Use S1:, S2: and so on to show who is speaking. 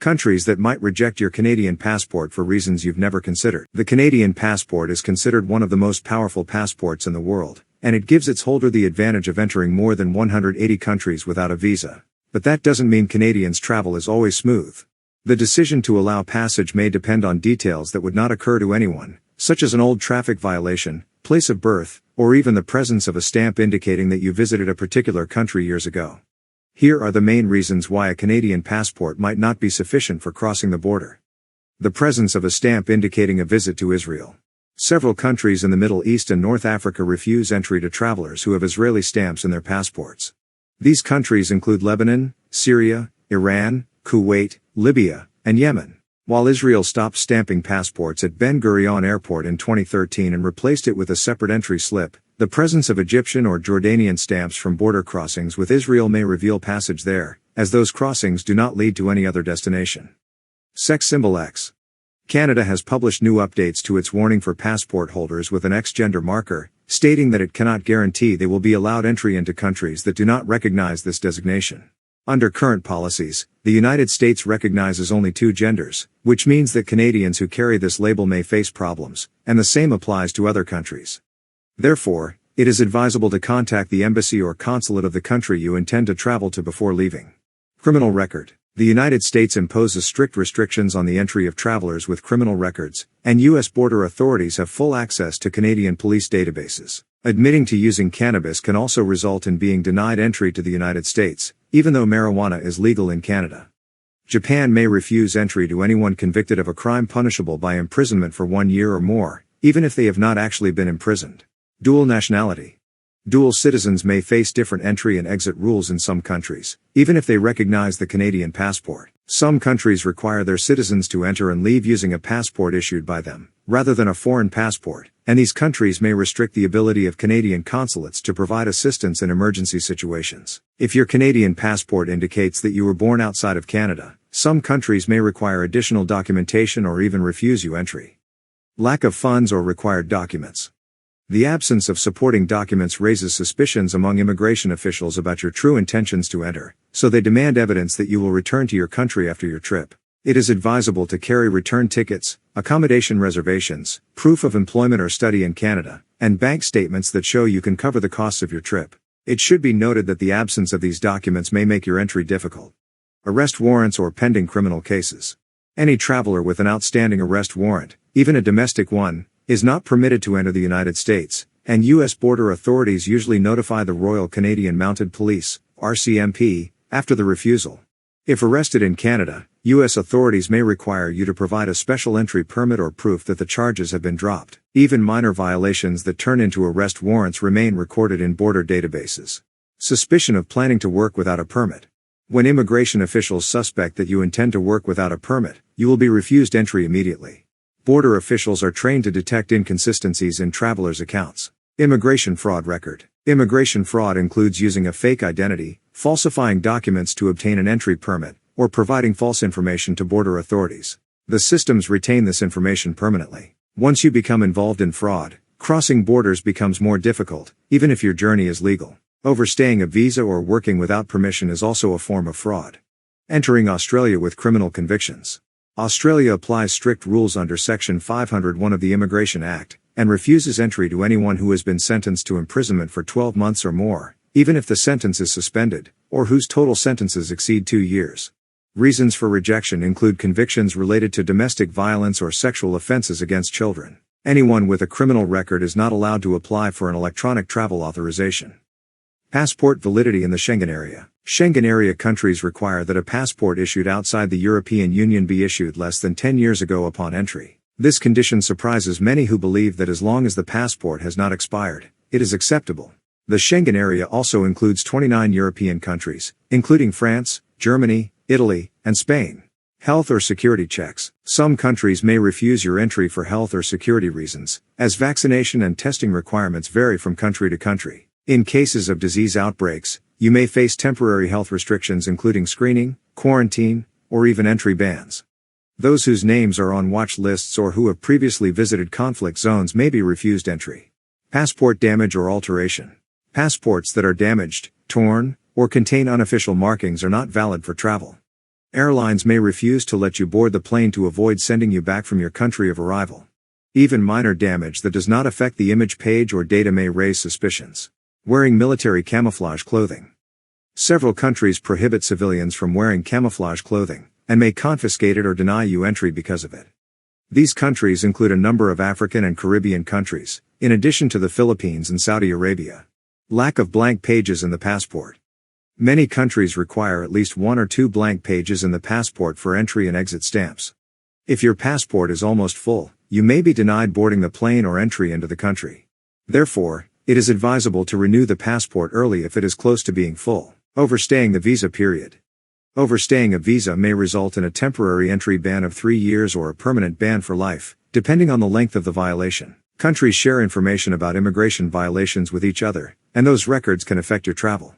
S1: Countries that might reject your Canadian passport for reasons you've never considered. The Canadian passport is considered one of the most powerful passports in the world, and it gives its holder the advantage of entering more than 180 countries without a visa. But that doesn't mean Canadians' travel is always smooth. The decision to allow passage may depend on details that would not occur to anyone, such as an old traffic violation, place of birth, or even the presence of a stamp indicating that you visited a particular country years ago. Here are the main reasons why a Canadian passport might not be sufficient for crossing the border. The presence of a stamp indicating a visit to Israel. Several countries in the Middle East and North Africa refuse entry to travelers who have Israeli stamps in their passports. These countries include Lebanon, Syria, Iran, Kuwait, Libya, and Yemen. While Israel stopped stamping passports at Ben Gurion Airport in 2013 and replaced it with a separate entry slip, the presence of Egyptian or Jordanian stamps from border crossings with Israel may reveal passage there, as those crossings do not lead to any other destination. Sex symbol X. Canada has published new updates to its warning for passport holders with an X gender marker, stating that it cannot guarantee they will be allowed entry into countries that do not recognize this designation. Under current policies, the United States recognizes only two genders, which means that Canadians who carry this label may face problems, and the same applies to other countries. Therefore, it is advisable to contact the embassy or consulate of the country you intend to travel to before leaving. Criminal record. The United States imposes strict restrictions on the entry of travelers with criminal records, and U.S. border authorities have full access to Canadian police databases. Admitting to using cannabis can also result in being denied entry to the United States, even though marijuana is legal in Canada. Japan may refuse entry to anyone convicted of a crime punishable by imprisonment for 1 year or more, even if they have not actually been imprisoned. Dual nationality. Dual citizens may face different entry and exit rules in some countries, even if they recognize the Canadian passport. Some countries require their citizens to enter and leave using a passport issued by them, rather than a foreign passport, and these countries may restrict the ability of Canadian consulates to provide assistance in emergency situations. If your Canadian passport indicates that you were born outside of Canada, some countries may require additional documentation or even refuse you entry. Lack of funds or required documents. The absence of supporting documents raises suspicions among immigration officials about your true intentions to enter, so they demand evidence that you will return to your country after your trip. It is advisable to carry return tickets, accommodation reservations, proof of employment or study in Canada, and bank statements that show you can cover the costs of your trip. It should be noted that the absence of these documents may make your entry difficult. Arrest warrants or pending criminal cases. Any traveler with an outstanding arrest warrant, even a domestic one, is not permitted to enter the United States, and U.S. border authorities usually notify the Royal Canadian Mounted Police, RCMP, after the refusal. If arrested in Canada, U.S. authorities may require you to provide a special entry permit or proof that the charges have been dropped. Even minor violations that turn into arrest warrants remain recorded in border databases. Suspicion of planning to work without a permit. When immigration officials suspect that you intend to work without a permit, you will be refused entry immediately. Border officials are trained to detect inconsistencies in travelers' accounts. Immigration fraud record. Immigration fraud includes using a fake identity, falsifying documents to obtain an entry permit, or providing false information to border authorities. The systems retain this information permanently. Once you become involved in fraud, crossing borders becomes more difficult, even if your journey is legal. Overstaying a visa or working without permission is also a form of fraud. Entering Australia with criminal convictions. Australia applies strict rules under Section 501 of the Immigration Act, and refuses entry to anyone who has been sentenced to imprisonment for 12 months or more, even if the sentence is suspended, or whose total sentences exceed 2 years. Reasons for rejection include convictions related to domestic violence or sexual offenses against children. Anyone with a criminal record is not allowed to apply for an electronic travel authorization. Passport validity in the Schengen area. Schengen area countries require that a passport issued outside the European Union be issued less than 10 years ago upon entry. This condition surprises many who believe that as long as the passport has not expired, it is acceptable. The Schengen area also includes 29 European countries, including France, Germany, Italy, and Spain. Health or security checks. Some countries may refuse your entry for health or security reasons, as vaccination and testing requirements vary from country to country. In cases of disease outbreaks, you may face temporary health restrictions including screening, quarantine, or even entry bans. Those whose names are on watch lists or who have previously visited conflict zones may be refused entry. Passport damage or alteration. Passports that are damaged, torn, or contain unofficial markings are not valid for travel. Airlines may refuse to let you board the plane to avoid sending you back from your country of arrival. Even minor damage that does not affect the image page or data may raise suspicions. Wearing military camouflage clothing. Several countries prohibit civilians from wearing camouflage clothing, and may confiscate it or deny you entry because of it. These countries include a number of African and Caribbean countries, in addition to the Philippines and Saudi Arabia. Lack of blank pages in the passport. Many countries require at least 1 or 2 blank pages in the passport for entry and exit stamps. If your passport is almost full, you may be denied boarding the plane or entry into the country. Therefore, it is advisable to renew the passport early if it is close to being full. Overstaying the visa period. Overstaying a visa may result in a temporary entry ban of 3 years or a permanent ban for life, depending on the length of the violation. Countries share information about immigration violations with each other, and those records can affect your travel.